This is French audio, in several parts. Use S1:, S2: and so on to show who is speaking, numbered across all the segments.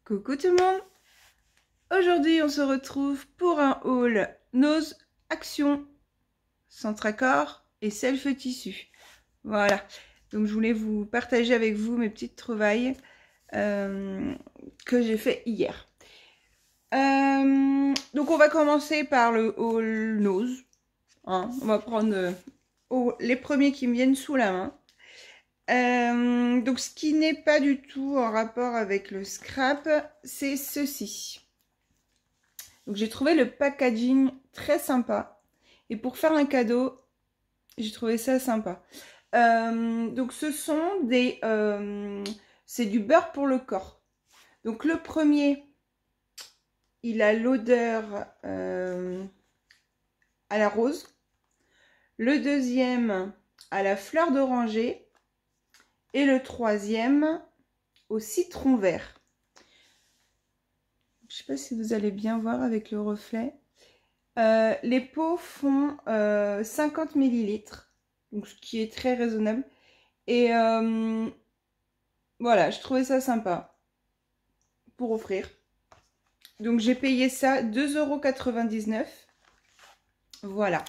S1: Coucou tout le monde. Aujourd'hui on se retrouve pour un haul Nose Action Centre Accord et Self Tissu. Voilà, donc je voulais vous partager avec vous mes petites trouvailles que j'ai fait hier. Donc on va commencer par le haul Nose, hein. On va prendre les premiers qui me viennent sous la main. Donc ce qui n'est pas du tout en rapport avec le scrap, c'est ceci. Donc j'ai trouvé le packaging très sympa et pour faire un cadeau, j'ai trouvé ça sympa. Donc ce sont des c'est du beurre pour le corps. Donc le premier, il a l'odeur à la rose. Le deuxième à la fleur d'oranger. Et le troisième au citron vert. Je ne sais pas si vous allez bien voir avec le reflet. Les pots font 50 ml, donc ce qui est très raisonnable. Et voilà, je trouvais ça sympa pour offrir. Donc j'ai payé ça 2,99 €. Voilà.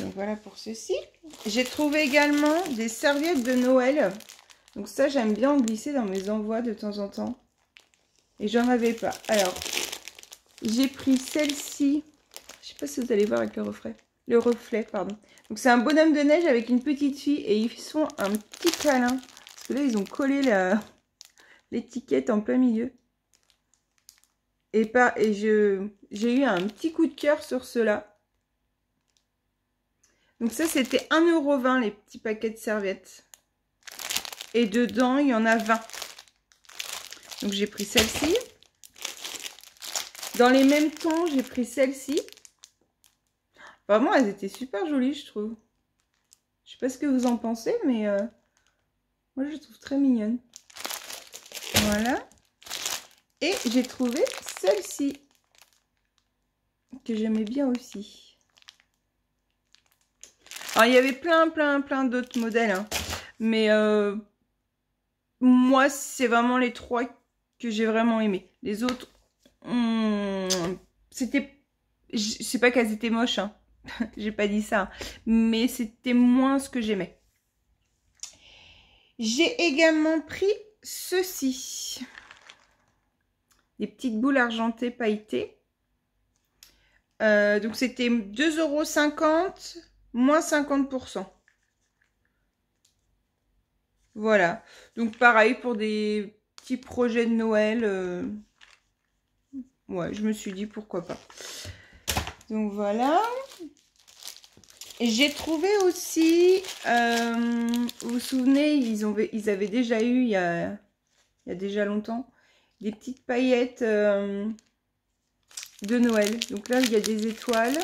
S1: Donc voilà pour ceci. J'ai trouvé également des serviettes de Noël. Donc ça, j'aime bien en glisser dans mes envois de temps en temps. Et j'en avais pas. Alors, j'ai pris celle-ci. Je sais pas si vous allez voir avec le reflet. Le reflet, pardon. Donc c'est un bonhomme de neige avec une petite fille. Et ils font un petit câlin. Parce que là, ils ont collé l'étiquette en plein milieu. Et j'ai eu un petit coup de cœur sur ceux-là. Donc ça, c'était 1,20 € les petits paquets de serviettes. Et dedans, il y en a 20. Donc j'ai pris celle-ci. Dans les mêmes tons, j'ai pris celle-ci. Vraiment, elles étaient super jolies, je trouve. Je sais pas ce que vous en pensez, mais moi, je les trouve très mignonnes. Voilà. Et j'ai trouvé celle-ci, que j'aimais bien aussi. Alors, il y avait plein d'autres modèles, hein. Mais moi, c'est vraiment les trois que j'ai vraiment aimé. Les autres, c'était... C'est pas qu'elles étaient moches, hein. J'ai pas dit ça. Mais c'était moins ce que j'aimais. J'ai également pris ceci. Des petites boules argentées pailletées. Donc, c'était 2,50 €. Moins 50%. Voilà. Donc pareil pour des petits projets de Noël. Ouais, je me suis dit pourquoi pas. Donc voilà. J'ai trouvé aussi, vous vous souvenez, ils avaient déjà eu il y a déjà longtemps, des petites paillettes de Noël. Donc là, il y a des étoiles.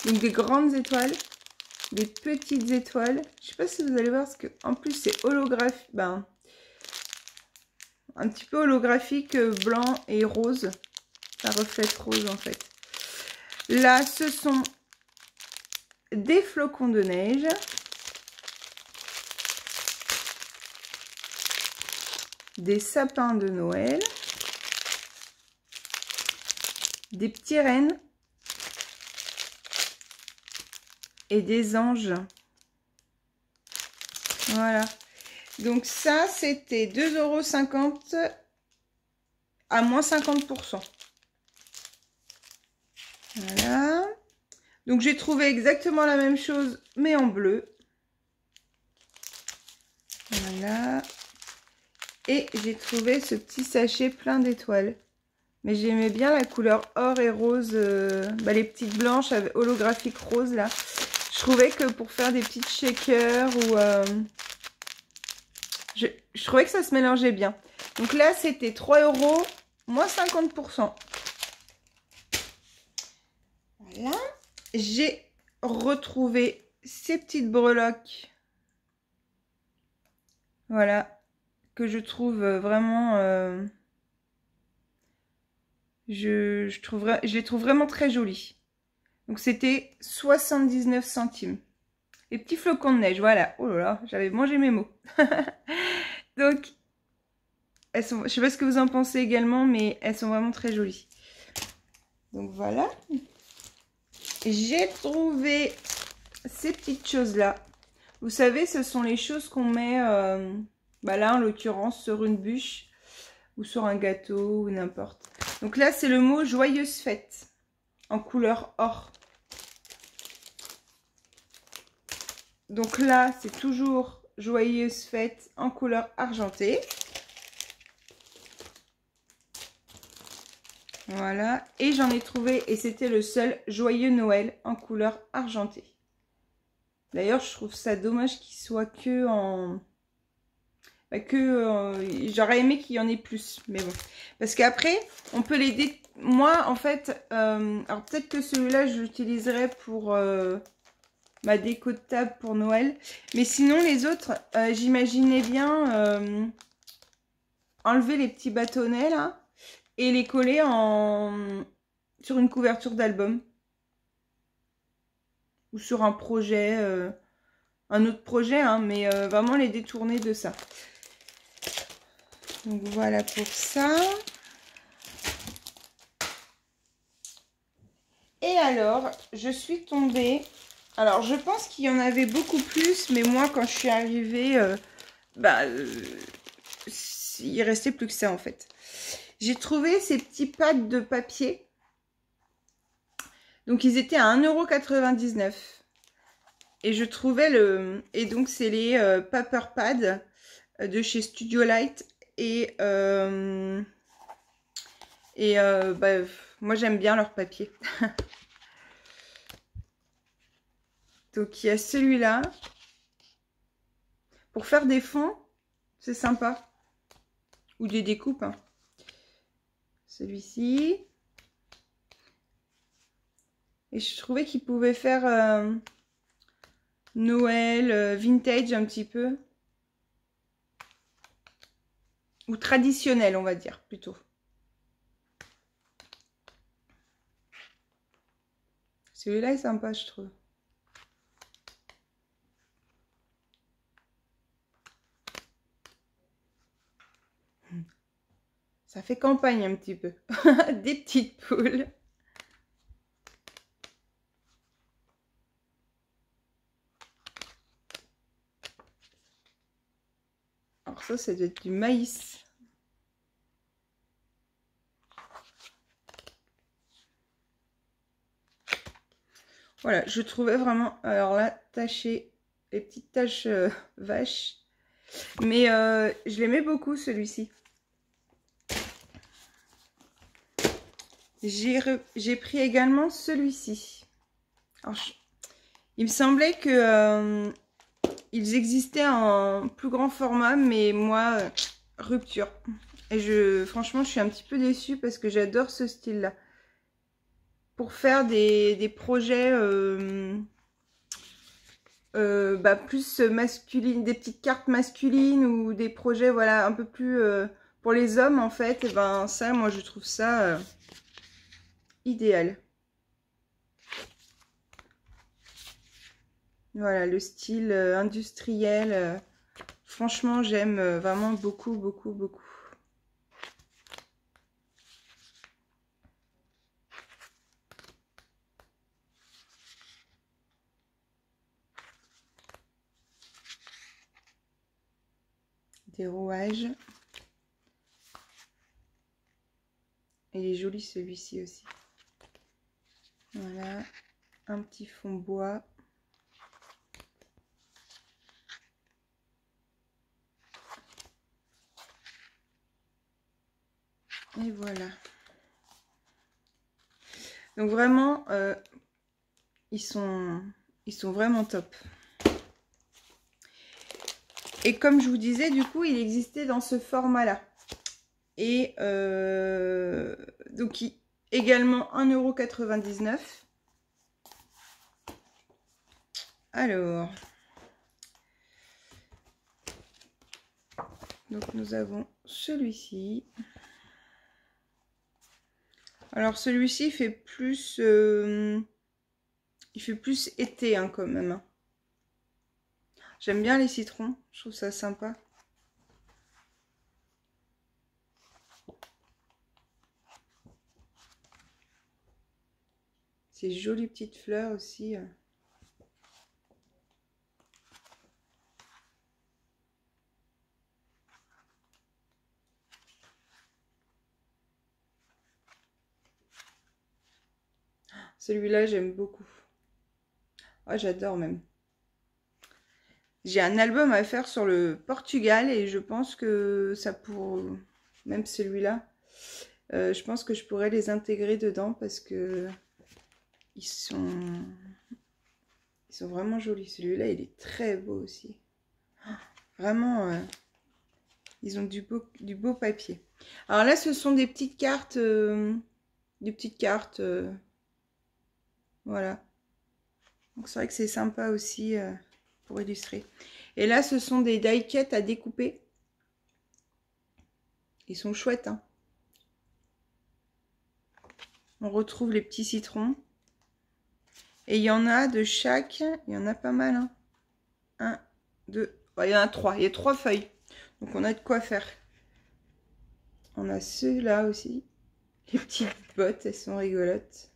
S1: Donc des grandes étoiles, des petites étoiles. Je sais pas si vous allez voir parce que en plus c'est holographique, ben, un petit peu holographique, blanc et rose. Ça reflète rose en fait. Là, ce sont des flocons de neige. Des sapins de Noël. Des petits rennes. Et des anges. Voilà. Donc ça, c'était 2,50 € à moins 50%. Voilà. Donc j'ai trouvé exactement la même chose, mais en bleu. Voilà. Et j'ai trouvé ce petit sachet plein d'étoiles. Mais j'aimais bien la couleur or et rose. Les petites blanches avec holographique rose là. Je trouvais que pour faire des petites shakers ou... je trouvais que ça se mélangeait bien. Donc là, c'était 3 €, moins 50%. Voilà. J'ai retrouvé ces petites breloques. Voilà. Que je trouve vraiment... je les trouve vraiment très jolies. Donc c'était 79 centimes. Les petits flocons de neige, voilà. Oh là là, j'avais mangé mes mots. Donc, 79 centimes. elles sont, je sais pas ce que vous en pensez également, mais elles sont vraiment très jolies. Donc voilà. J'ai trouvé ces petites choses-là. Vous savez, ce sont les choses qu'on met, bah là en l'occurrence, sur une bûche ou sur un gâteau ou n'importe. Donc là, c'est le mot joyeuse fête en couleur or. Donc là, c'est toujours joyeuse fête en couleur argentée. Voilà. Et j'en ai trouvé, et c'était le seul joyeux Noël en couleur argentée. D'ailleurs, je trouve ça dommage qu'il soit que en... Bah, j'aurais aimé qu'il y en ait plus, mais bon. Parce qu'après, on peut les... Moi, en fait, alors peut-être que celui-là, je l'utiliserai pour ma déco de table pour Noël. Mais sinon, les autres, j'imaginais bien enlever les petits bâtonnets, là, et les coller sur une couverture d'album. Ou sur un projet, un autre projet, hein, mais vraiment les détourner de ça. Donc voilà pour ça. Et alors, je suis tombée... Alors, je pense qu'il y en avait beaucoup plus, mais moi, quand je suis arrivée, il restait plus que ça, en fait. J'ai trouvé ces petits pads de papier. Donc, ils étaient à 1,99 €. Et je trouvais le... Et donc, c'est les Paper Pads de chez Studio Light. Et moi, j'aime bien leur papier. Donc, il y a celui-là. Pour faire des fonds, c'est sympa. Ou des découpes. Hein. Celui-ci. Et je trouvais qu'il pouvait faire Noël, vintage un petit peu. Ou traditionnel, on va dire, plutôt. Celui-là est sympa, je trouve. Ça fait campagne un petit peu. Des petites poules. Alors ça doit être du maïs. Voilà, je trouvais vraiment... Alors là, taché, les petites taches vaches. Mais je l'aimais beaucoup, celui-ci. J'ai pris également celui-ci. Il me semblait que ils existaient en plus grand format, mais moi, rupture. Et franchement, je suis un petit peu déçue parce que j'adore ce style-là. Pour faire des projets plus masculines, des petites cartes masculines ou des projets voilà un peu plus pour les hommes en fait, et ben ça, moi je trouve ça idéal. Voilà, le style industriel. Franchement, j'aime vraiment beaucoup, beaucoup, beaucoup. Des rouages. Et il est joli celui-ci aussi. Voilà, un petit fond bois. Et voilà. Donc vraiment, ils sont vraiment top. Et comme je vous disais, du coup, il existait dans ce format-là. Et donc, également 1,99 €. Alors, donc nous avons celui-ci. Alors, celui-ci fait plus... il fait plus été, hein, quand même. J'aime bien les citrons, je trouve ça sympa. Ces jolies petites fleurs aussi. Celui-là, j'aime beaucoup. Ah, j'adore même. J'ai un album à faire sur le Portugal et je pense que ça pourrait... Même celui-là, je pense que je pourrais les intégrer dedans parce que ils sont vraiment jolis. Celui-là, il est très beau aussi. Vraiment, ils ont du beau papier. Alors là, ce sont des petites cartes. Voilà. Donc c'est vrai que c'est sympa aussi pour illustrer. Et là, ce sont des die-cuts à découper. Ils sont chouettes, hein. On retrouve les petits citrons. Et il y en a de chaque. Il y en a pas mal, hein. 1, 2, il y en a 3. Il y a 3 feuilles. Donc on a de quoi faire. On a ceux-là aussi. Les petites bottes, elles sont rigolotes.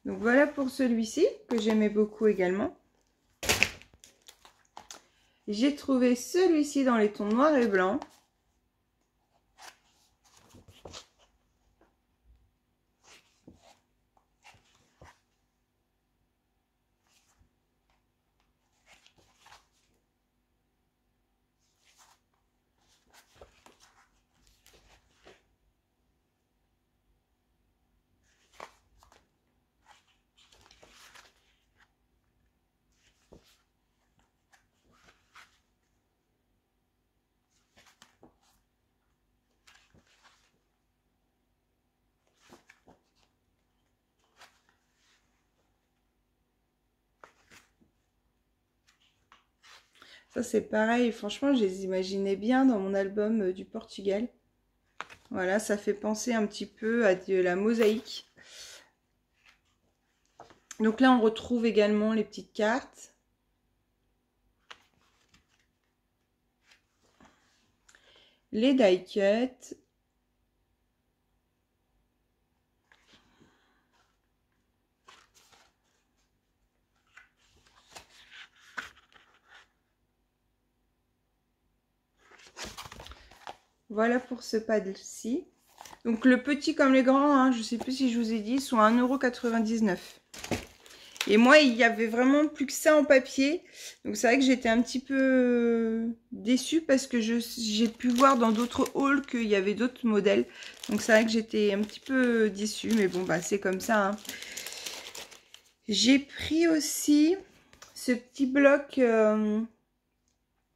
S1: Donc voilà pour celui-ci, que j'aimais beaucoup également. J'ai trouvé celui-ci dans les tons noir et blanc. Ça, c'est pareil. Franchement, je les imaginais bien dans mon album du Portugal. Voilà, ça fait penser un petit peu à de la mosaïque. Donc là, on retrouve également les petites cartes. Les die cuts. Voilà pour ce paddle-ci. Donc le petit comme les grands, hein, je ne sais plus si je vous ai dit, sont à 1,99 €. Et moi, il y avait vraiment plus que ça en papier. Donc c'est vrai que j'étais un petit peu déçue parce que j'ai pu voir dans d'autres hauls qu'il y avait d'autres modèles. Donc c'est vrai que j'étais un petit peu déçue. Mais bon, bah c'est comme ça, hein. J'ai pris aussi ce petit bloc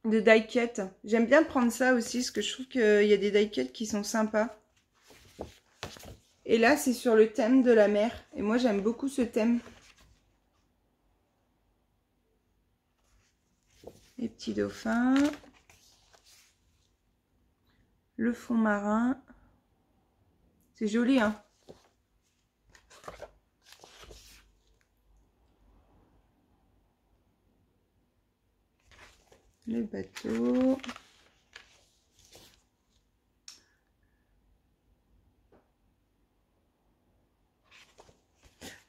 S1: de die cut. J'aime bien prendre ça aussi parce que je trouve qu'il y a des die cuts qui sont sympas. Et là, c'est sur le thème de la mer. Et moi, j'aime beaucoup ce thème. Les petits dauphins. Le fond marin. C'est joli, hein? Le bateau.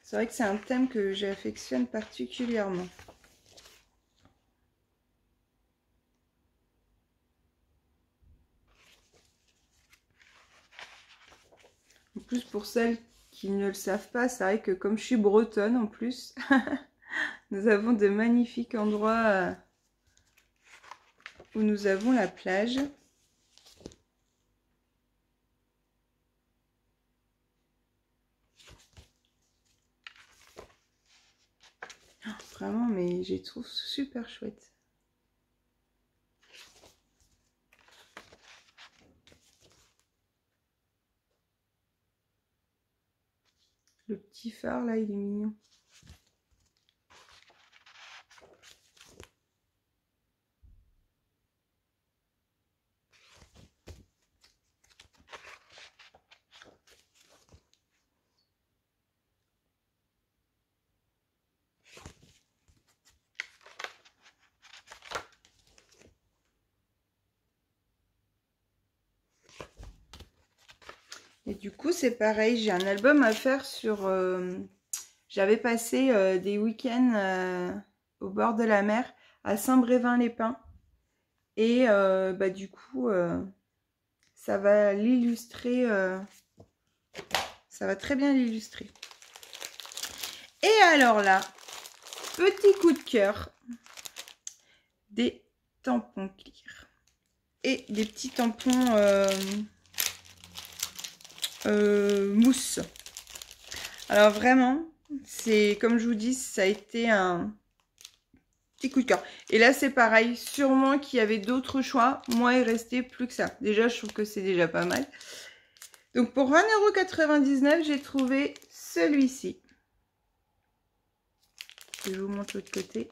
S1: C'est vrai que c'est un thème que j'affectionne particulièrement. En plus, pour celles qui ne le savent pas, c'est vrai que comme je suis bretonne en plus, nous avons de magnifiques endroits où nous avons la plage. Vraiment, mais je les trouve super chouettes. Le petit phare là, il est mignon. Et du coup, c'est pareil, j'ai un album à faire sur... j'avais passé des week-ends au bord de la mer, à Saint-Brévin-les-Pins. Et bah, du coup, ça va l'illustrer. Ça va très bien l'illustrer. Et alors là, petit coup de cœur, des tampons clear. Et des petits tampons mousse. Alors vraiment, c'est comme je vous dis, ça a été un petit coup de cœur. Et là, c'est pareil. Sûrement qu'il y avait d'autres choix. Moi, il restait plus que ça. Déjà, je trouve que c'est déjà pas mal. Donc, pour 20,99 €, j'ai trouvé celui-ci. Je vous montre l'autre côté.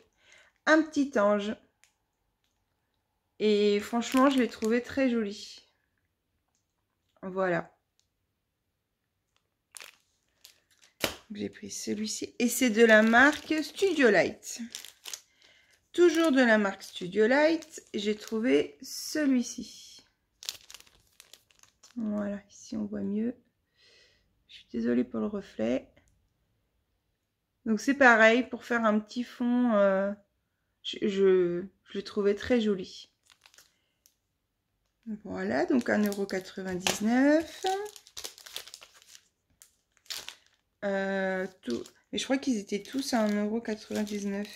S1: Un petit ange. Et franchement, je l'ai trouvé très joli. Voilà. J'ai pris celui-ci. Et c'est de la marque Studio Light. Toujours de la marque Studio Light. J'ai trouvé celui-ci. Voilà, ici on voit mieux. Je suis désolée pour le reflet. Donc c'est pareil, pour faire un petit fond, je le trouvais très joli. Voilà, donc 1,99 €. Tout... Mais je crois qu'ils étaient tous à 1,99 €.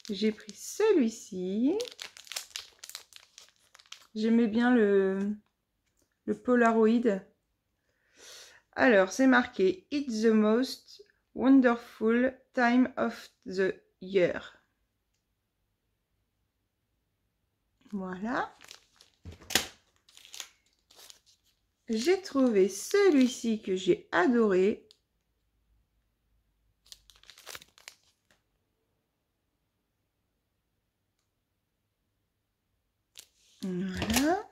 S1: J'ai pris celui-ci. J'aimais bien le Polaroid. Alors, c'est marqué « It's the most wonderful time of the year ». Voilà. J'ai trouvé celui-ci que j'ai adoré. Voilà.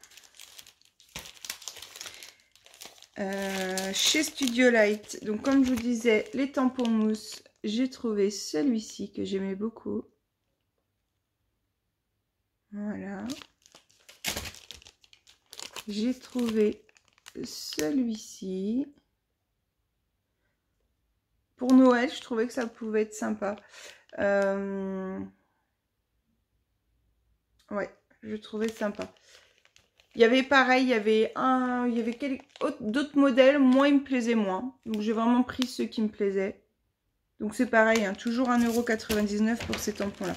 S1: Chez Studio Light, donc comme je vous disais, les tampons mousse, j'ai trouvé celui-ci que j'aimais beaucoup. Voilà. J'ai trouvé celui-ci. Pour Noël, je trouvais que ça pouvait être sympa. Ouais, je trouvais sympa. Il y avait pareil, il y avait d'autres modèles, moi il me plaisait moins. Donc j'ai vraiment pris ceux qui me plaisaient. Donc c'est pareil, hein, toujours 1,99 € pour ces tampons-là.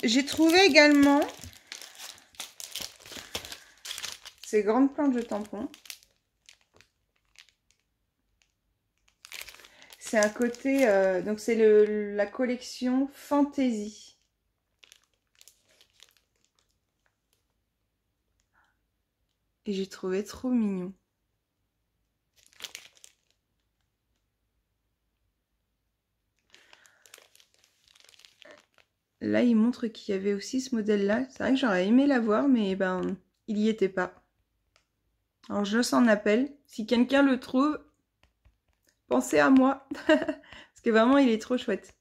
S1: J'ai trouvé également ces grandes planches de tampons. C'est un côté, donc c'est la collection Fantasy. Et j'ai trouvé trop mignon. Là, il montre qu'il y avait aussi ce modèle-là. C'est vrai que j'aurais aimé l'avoir, mais ben, il n'y était pas. Alors, je s'en appelle. Si quelqu'un le trouve, pensez à moi. Parce que vraiment, il est trop chouette.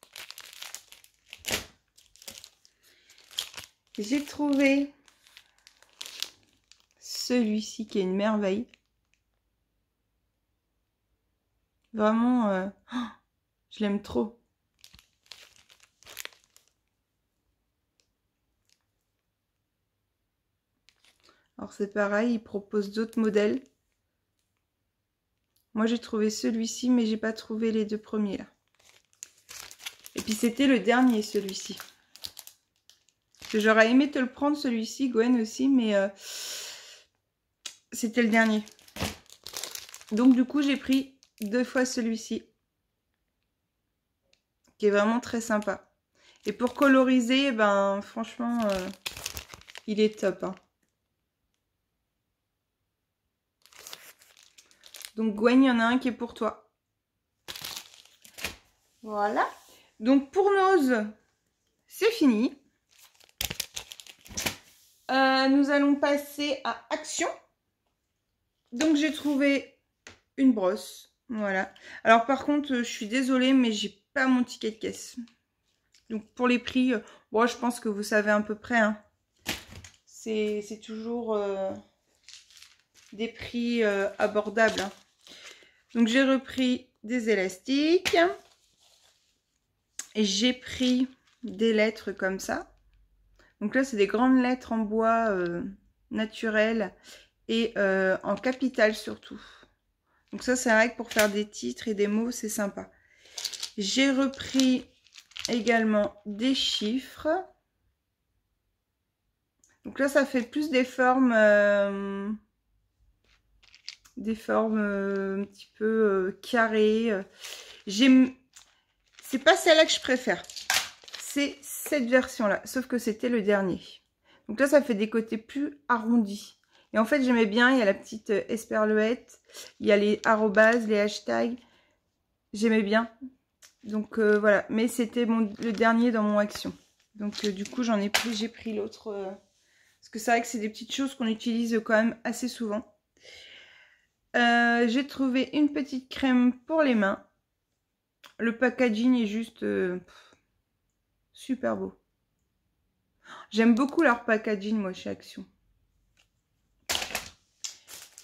S1: J'ai trouvé celui-ci qui est une merveille. Vraiment, je l'aime trop. Alors c'est pareil, il propose d'autres modèles. Moi j'ai trouvé celui-ci, mais j'ai pas trouvé les deux premiers là. Et puis c'était le dernier celui-ci. J'aurais aimé te le prendre celui-ci, Gwen aussi, mais c'était le dernier. Donc du coup j'ai pris 2 fois celui-ci. Qui est vraiment très sympa. Et pour coloriser, ben franchement, il est top. Hein. Donc Gwen, il y en a un qui est pour toi. Voilà. Donc pour Nose, c'est fini. Nous allons passer à Action. Donc j'ai trouvé une brosse. Voilà. Alors par contre, je suis désolée, mais j'ai pas mon ticket de caisse. Donc pour les prix, bon, je pense que vous savez à peu près. Hein. c'est toujours des prix abordables. Hein. Donc j'ai repris des élastiques. Et j'ai pris des lettres comme ça. Donc là, c'est des grandes lettres en bois naturel et en capital surtout. Donc ça, c'est vrai que pour faire des titres et des mots, c'est sympa. J'ai repris également des chiffres. Donc là, ça fait plus des formes un petit peu carrées. C'est pas celle-là que je préfère. C'est cette version-là, sauf que c'était le dernier. Donc là, ça fait des côtés plus arrondis. Et en fait, j'aimais bien, il y a la petite esperluette, il y a les arrobases, les hashtags. J'aimais bien. Donc voilà, mais c'était le dernier dans mon action. Donc du coup, j'ai pris l'autre. Parce que c'est vrai que c'est des petites choses qu'on utilise quand même assez souvent. J'ai trouvé une petite crème pour les mains. Le packaging est juste super beau. J'aime beaucoup leur packaging, moi, chez Action.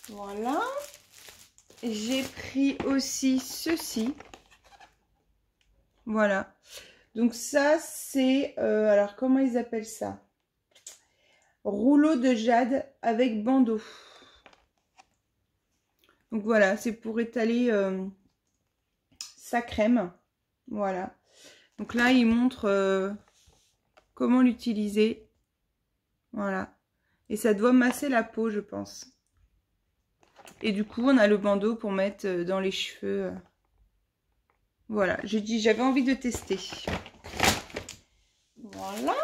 S1: Voilà. J'ai pris aussi ceci. Voilà. Donc ça, c'est... alors, comment ils appellent ça? Rouleau de jade avec bandeau. Donc voilà, c'est pour étaler sa crème. Voilà. Donc là, il montre comment l'utiliser. Voilà. Et ça doit masser la peau, je pense. Et du coup, on a le bandeau pour mettre dans les cheveux. Voilà, j'avais envie de tester. Voilà.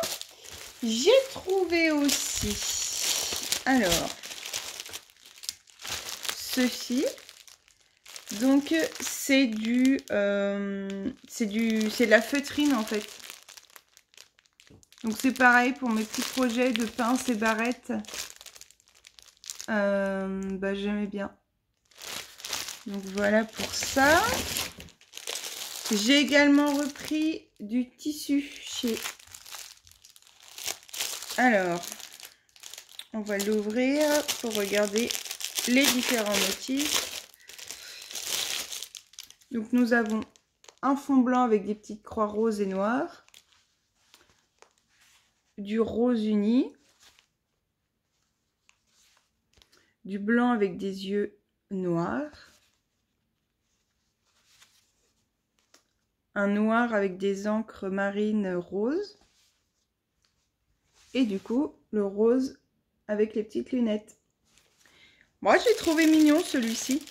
S1: J'ai trouvé aussi, alors, ceci. Donc, c'est de la feutrine en fait. Donc, c'est pareil pour mes petits projets de pinces et barrettes. Bah, j'aimais bien. Donc, voilà pour ça. J'ai également repris du tissu chez... Alors, on va l'ouvrir pour regarder les différents motifs. Donc, nous avons un fond blanc avec des petites croix roses et noires. Du rose uni. Du blanc avec des yeux noirs. Un noir avec des encres marines roses. Et du coup, le rose avec les petites lunettes. Moi, j'ai trouvé mignon celui-ci.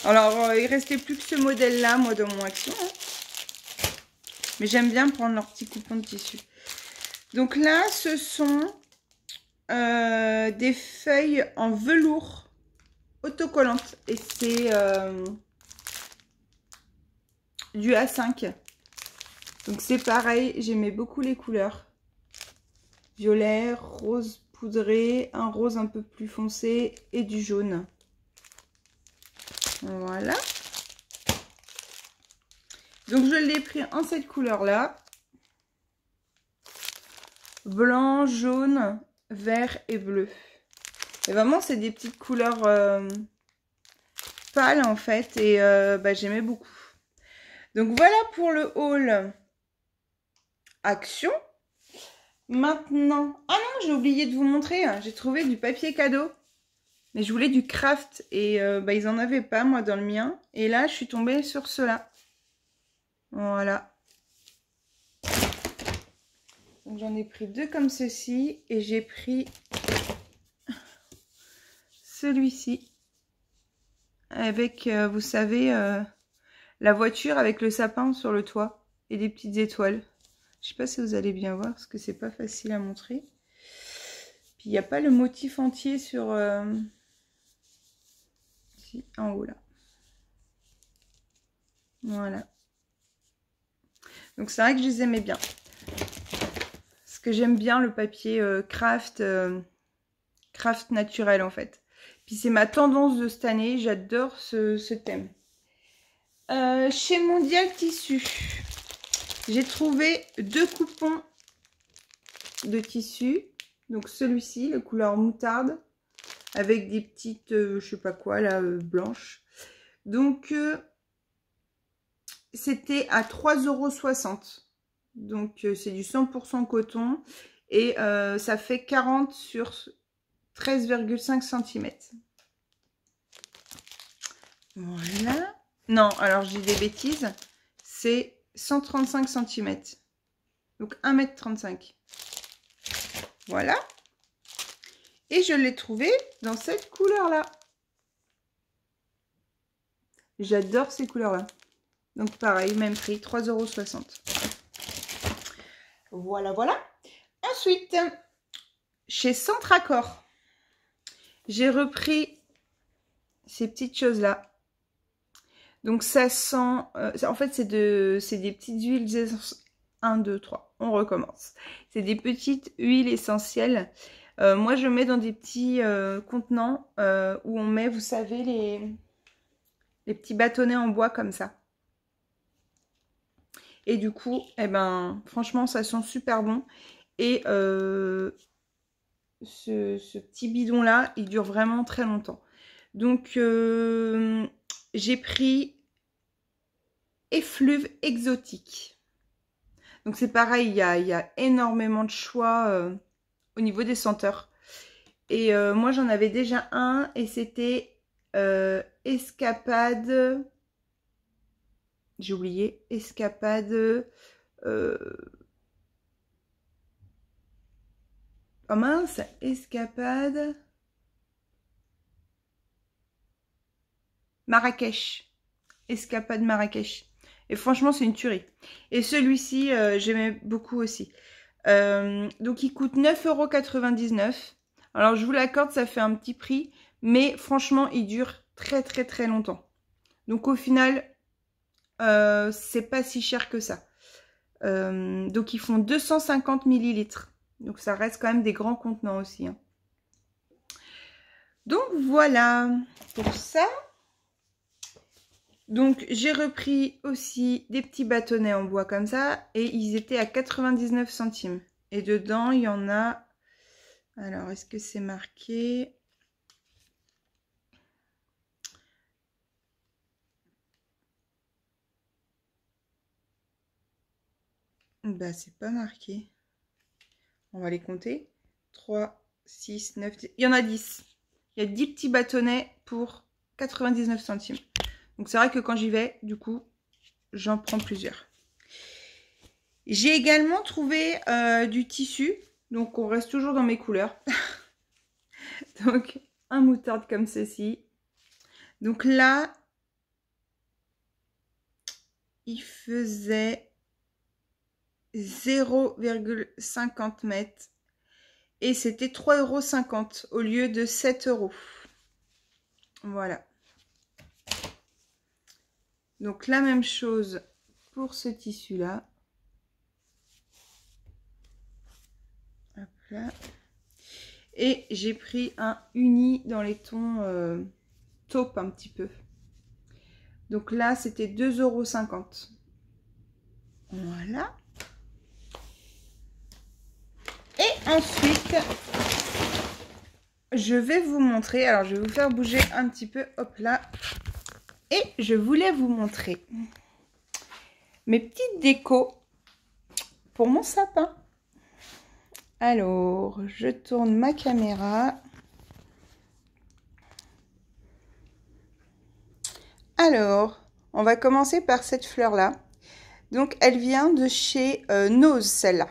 S1: Alors, il restait plus que ce modèle-là, moi, dans mon action. Hein. Mais j'aime bien prendre leurs petits coupons de tissu. Donc là, ce sont des feuilles en velours autocollantes. Et c'est du A5. Donc c'est pareil, j'aimais beaucoup les couleurs. Violet, rose poudré, un rose un peu plus foncé et du jaune. Voilà. Donc je l'ai pris en cette couleur-là. Blanc, jaune, vert et bleu. Et vraiment, c'est des petites couleurs pâles en fait. Et bah, j'aimais beaucoup. Donc voilà pour le haul Action. Maintenant... Ah non, j'ai oublié de vous montrer. J'ai trouvé du papier cadeau. Mais je voulais du craft. Et bah, ils n'en avaient pas, moi, dans le mien. Et là, je suis tombée sur cela. Voilà. Donc j'en ai pris deux comme ceci. Et j'ai pris celui-ci. Avec, vous savez, la voiture avec le sapin sur le toit. Et des petites étoiles. Je sais pas si vous allez bien voir parce que c'est pas facile à montrer. Puis il n'y a pas le motif entier sur... Si, en haut là. Voilà. Donc c'est vrai que je les aimais bien. Parce que j'aime bien le papier craft naturel en fait. Puis c'est ma tendance de cette année. J'adore ce thème. Chez Mondial Tissu. J'ai trouvé deux coupons de tissu. Donc celui-ci, la couleur moutarde, avec des petites, je sais pas quoi, là, blanches. Donc, c'était à 3,60 €. Donc, c'est du 100% coton. Et ça fait 40 sur 13,5 cm. Voilà. Non, alors j'ai des bêtises. C'est 135 cm. Donc 1,35 m. Voilà. Et je l'ai trouvé dans cette couleur-là. J'adore ces couleurs-là. Donc pareil, même prix, 3,60 €. Voilà, voilà. Ensuite, chez Centracor, j'ai repris ces petites choses-là. Donc ça sent... en fait, c'est des petites huiles essentielles. 1, 2, 3. On recommence. C'est des petites huiles essentielles. Moi, je mets dans des petits contenants où on met, vous savez, les petits bâtonnets en bois comme ça. Et du coup, eh ben, franchement, ça sent super bon. Et ce petit bidon-là, il dure vraiment très longtemps. Donc, j'ai pris Effluve Exotique. Donc, c'est pareil, il y a énormément de choix au niveau des senteurs. Et moi, j'en avais déjà un et c'était Escapade... J'ai oublié. Escapade... Oh mince, Escapade... Marrakech. Escapade Marrakech. Et franchement, c'est une tuerie. Et celui-ci, j'aimais beaucoup aussi. Donc, il coûte 9,99 €. Alors, je vous l'accorde, ça fait un petit prix. Mais franchement, il dure très, très, très longtemps. Donc, au final, c'est pas si cher que ça. Donc, ils font 250 ml. Donc, ça reste quand même des grands contenants aussi. Hein. Donc, voilà pour ça. Donc, j'ai repris aussi des petits bâtonnets en bois comme ça. Et ils étaient à 99 centimes. Et dedans, il y en a... Alors, est-ce que c'est marqué? Bah, c'est pas marqué. On va les compter. 3, 6, 9, 10. Il y en a 10. Il y a 10 petits bâtonnets pour 99 centimes. Donc, c'est vrai que quand j'y vais, du coup, j'en prends plusieurs. J'ai également trouvé du tissu. Donc, on reste toujours dans mes couleurs. Donc, un moutarde comme ceci. Donc là, il faisait 0,50 m. Et c'était 3,50 € au lieu de 7 €. Voilà. Donc la même chose pour ce tissu-là. Hop là. Et j'ai pris un uni dans les tons taupe un petit peu. Donc là, c'était 2,50 €. Voilà. Et ensuite, je vais vous montrer. Alors, je vais vous faire bouger un petit peu. Hop là. Et je voulais vous montrer mes petites décos pour mon sapin. Alors, je tourne ma caméra. Alors, on va commencer par cette fleur-là. Donc, elle vient de chez Nose, celle-là.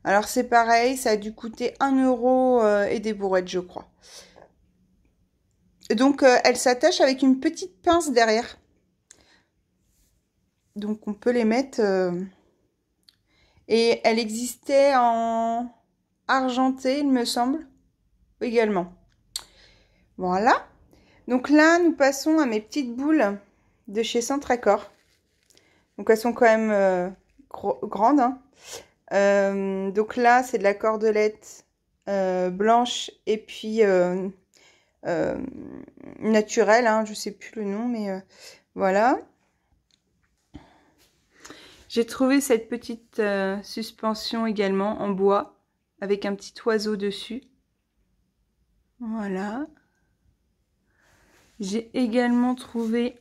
S1: Alors, c'est pareil, ça a dû coûter 1 € et des bourrettes, je crois. Donc, elle s'attache avec une petite pince derrière. Donc, on peut les mettre... Et elle existait en argenté, il me semble, également. Voilà. Donc là, nous passons à mes petites boules de chez Centracor. Donc, elles sont quand même grandes. Hein. Donc là, c'est de la cordelette blanche et puis naturelle. Hein, je ne sais plus le nom, mais voilà. J'ai trouvé cette petite suspension également en bois. avec un petit oiseau dessus. Voilà. J'ai également trouvé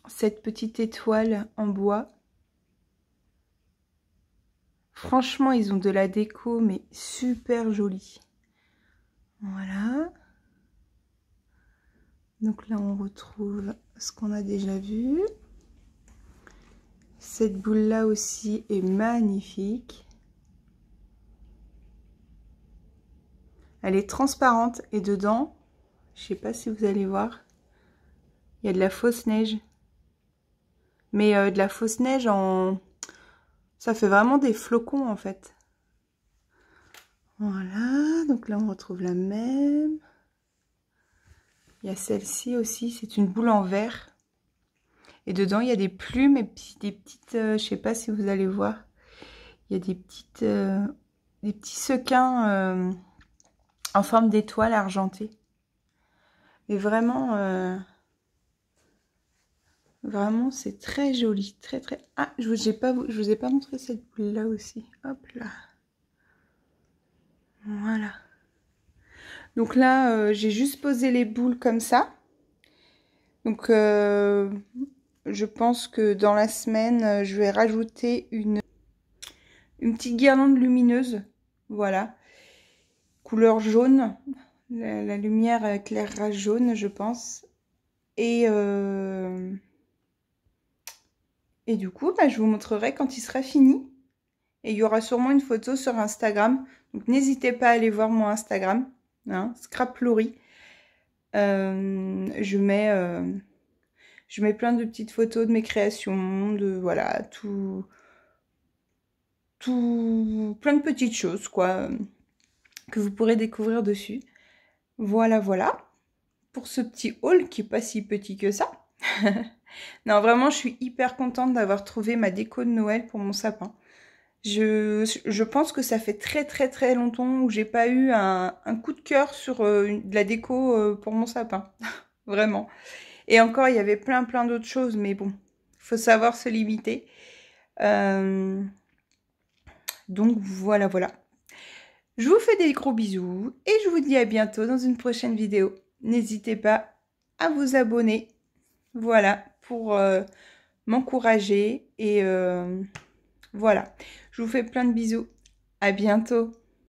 S1: cette petite étoile en bois. Franchement, ils ont de la déco, mais super jolie. Voilà. Donc là, on retrouve ce qu'on a déjà vu. Cette boule-là aussi est magnifique. Elle est transparente et dedans, je sais pas si vous allez voir, il y a de la fausse neige. Mais de la fausse neige en... Ça fait vraiment des flocons en fait. Voilà, donc là on retrouve la même. Il y a celle-ci aussi, c'est une boule en verre. Et dedans il y a des plumes et puis des petites... je sais pas si vous allez voir. Il y a des petits sequins en forme d'étoile argentée. Mais vraiment... Vraiment, c'est très joli, très très... Ah, je vous ai pas montré cette boule-là aussi. Hop là. Voilà. Donc là, j'ai juste posé les boules comme ça. Donc, je pense que dans la semaine, je vais rajouter une petite guirlande lumineuse. Voilà. Couleur jaune. La lumière éclairera jaune, je pense. Et du coup, bah, je vous montrerai quand il sera fini. Et il y aura sûrement une photo sur Instagram. Donc n'hésitez pas à aller voir mon Instagram. Hein, Scraplory. Je mets plein de petites photos de mes créations. De voilà, plein de petites choses quoi. Que vous pourrez découvrir dessus. Voilà, voilà. Pour ce petit haul qui n'est pas si petit que ça. Non, vraiment, je suis hyper contente d'avoir trouvé ma déco de Noël pour mon sapin. Je pense que ça fait très très très longtemps où j'ai pas eu un coup de cœur sur de la déco pour mon sapin. Vraiment. Et encore, il y avait plein d'autres choses, mais bon, il faut savoir se limiter. Donc voilà, voilà. Je vous fais des gros bisous et je vous dis à bientôt dans une prochaine vidéo. N'hésitez pas à vous abonner. Voilà, pour m'encourager. Et voilà, je vous fais plein de bisous. À bientôt.